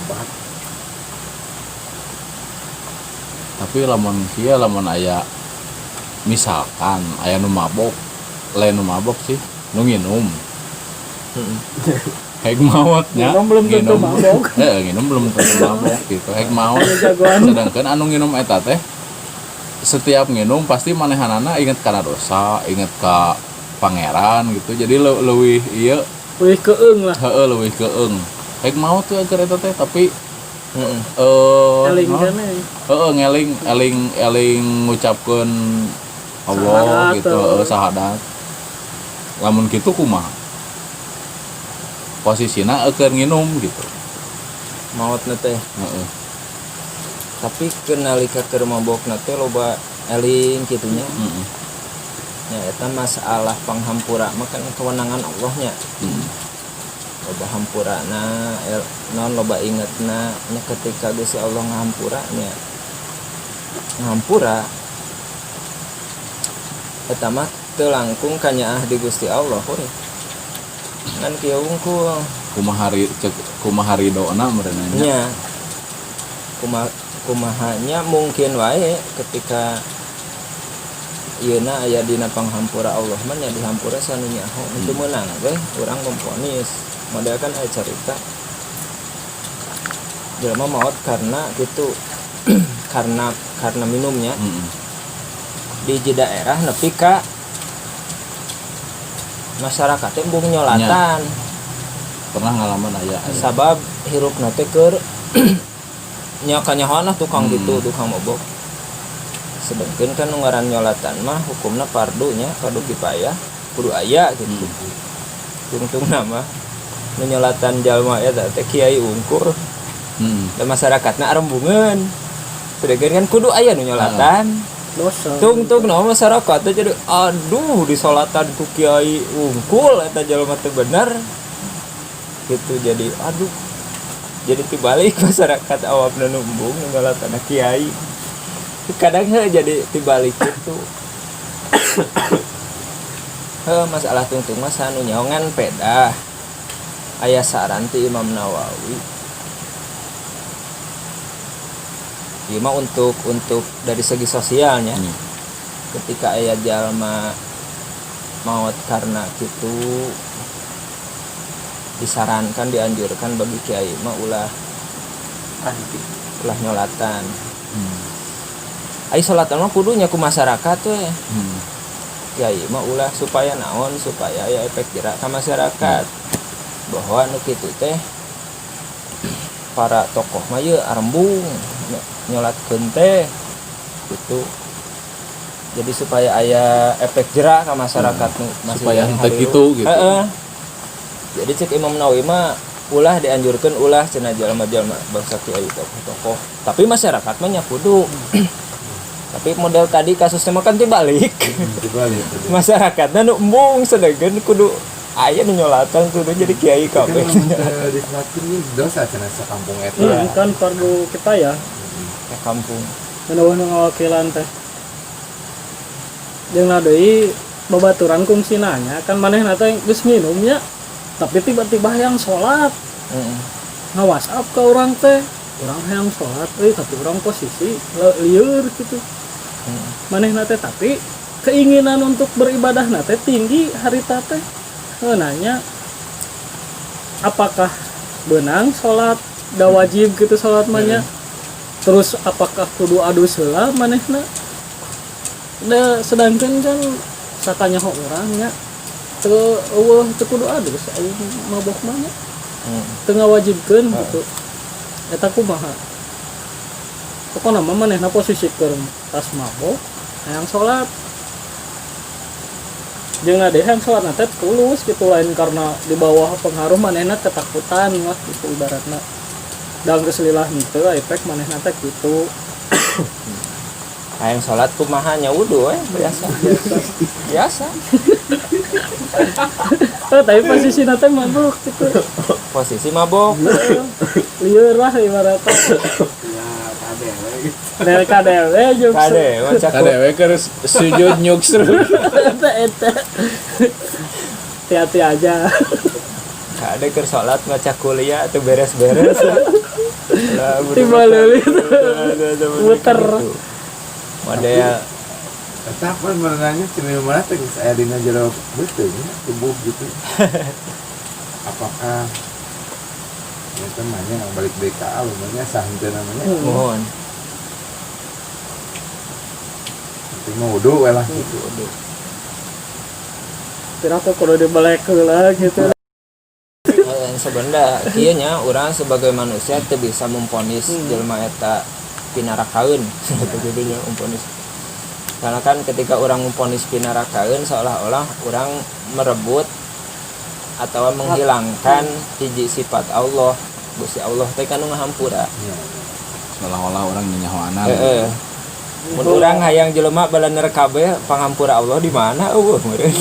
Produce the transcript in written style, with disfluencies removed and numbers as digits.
tobat. Tapi lamun aya misalkan aya nu mabok, lain nu mabok sih nu nginum. Hek maot nya. Nginum belum tentu mabok. Nginum belum tentu mabok gitu. Hek maot. Sedangkan anu nginum eta teh setiap nginum pasti manehanana inget kana dosa, inget ka pangeran gitu. Jadi leuwih ieu Leuwih keung lah. Heeh, leuwih keung. Hek maot teh keur eta teh tapi Eling kana. eling ngucapkeun Allah Sahadat, gitu, sahadat. Lamun kitu kumaha? Posisina keur nginum gitu. Maotna teh. Heeh. Tapi kenalika keur mabokna teh loba eling kitunya. Heeh. Ya eta masalah panghampura mah kan kewenangan Allah nya. Loba hampurana naon loba ingetna nya ketika Gusti Allah ngahampura nya. Ngahampura eta mah teu langkung kanyaah di Gusti Allah we. Ngan kieu unggul Kumaha ridona meureunna nya. nya. Kumahanya mungkin wae ketika ieuna aya dina panghampura Allah mah nya dihampura sanunya itu meunang teh urang memponis model kan aya carita jelema maot karena gitu karena minumnya di daerah nepi ka masyarakat teh embung nyolatan Pernah ngalaman aya sabab hirupna teh keur nya kanyahoan tukang gitu tukang mabok. Sedangkan kan ngaran nyolatan mah hukumna fardu kifayah kudu aya gitu. Tungtung nama nu nyolatan jalma eta teh kiai ungkur. Dan masyarakatna arembungeun. Sedangkan kan kudu aya nu nyolatan. Dosa. Tungtung nama masyarakat teh jadi aduh disolatan ku kiai ungkul eta jalma teh bener. Gitu jadi aduh. Jadi tibalik masyarakat awamna nu embung nu nyolatan kiai. Kadang jadi tibalik itu masalah tungtung mas anu nyaongan peda aya saran ti Imam Nawawi ieu mah untuk dari segi sosialnya ketika aya jalma maut karena kitu disarankan dianjurkan bagi kiai mah ulah nyolatan. Ai salatan mah kudunya ku masyarakat we. Kiai mah ulah supaya naon supaya aya efek jerak ka masyarakat. Bahwa nu kitu teh para tokoh mah ye arembung nyolatkeun teh gitu. Jadi supaya aya efek jerak ka masyarakat nu masih supaya henteu kitu gitu. Jadi cek Imam Nawawi mah ulah dianjurkeun ulah cenah jalma-jalma bangsa kiai tokoh-tokoh. Tapi masyarakat mah nya kudu tapi model tadi kasusnya mah kan dibalik. Masyarakatnya nu embung sedangkan kudu aya nu nyolatan kudu jadi kiai kabeh. Diselakin dosa cenah sakampung eta. Kan fardu kifayah Ke kampung. menawa ngawakilan teh. Jeung deui babaturan kungsinanya kan manehna teh geus nginum nya tapi tiba-tiba hayang salat. Ngawasap ka urang teh. Urang hayang salat tapi urang posisi lieur gitu. Manehna teh tapi keinginan untuk beribadah teh tinggi harita teh. Nanya apakah benang salat da wajib gitu salat mah nya. Terus apakah kudu adu heula manehna? Da sedangkan kan sakanya urang nya teu kudu adu aya mabok mah nya. Teu ngawajibkeun gitu. Eta kumaha? Pokokna mah manehna posisikeun tas mabok hayang salat. Jeung hayang salat teh tulus gitu lain karena di bawah pengaruh manehna ketakutan lah gitu ibaratna. Dalam keselilah henteu efek manehna teh kitu. Hayang salat kumaha nya wudu we biasa. Tapi posisina teh mabok gitu. Posisi mabok. Lieur lah ibaratna. Kadewe jeung Kadewe keur sujud nyuksru. eta. Hati-hati aja. Kade keur salat maca kuliah teu beres-beres. Tiba leulit. Muter. Model Eta kan menengahnya cenah mana teh geus aya dina jero beuteung nya tubuh gitu. Apakah itu namanya yang balik BKA namanya sahente namanya. mohon Penting mau wudu we lah gitu. Kira kok kudu dibalik heula gitu. sebenarnya kieu nya urang sebagai manusia teu bisa memponis jelema eta pinarakaeun gitu jadinya memponis. Karena kan ketika orang memponis pinarakaeun seolah-olah orang merebut atau menghilangkan hiji sifat Allah. Gusti Allah teh kan nu ngahampura. seolah-olah orang nyahoana Heeh. Mun urang hayang jelema balaner kabeh pangampura Allah di mana eueuh meureun.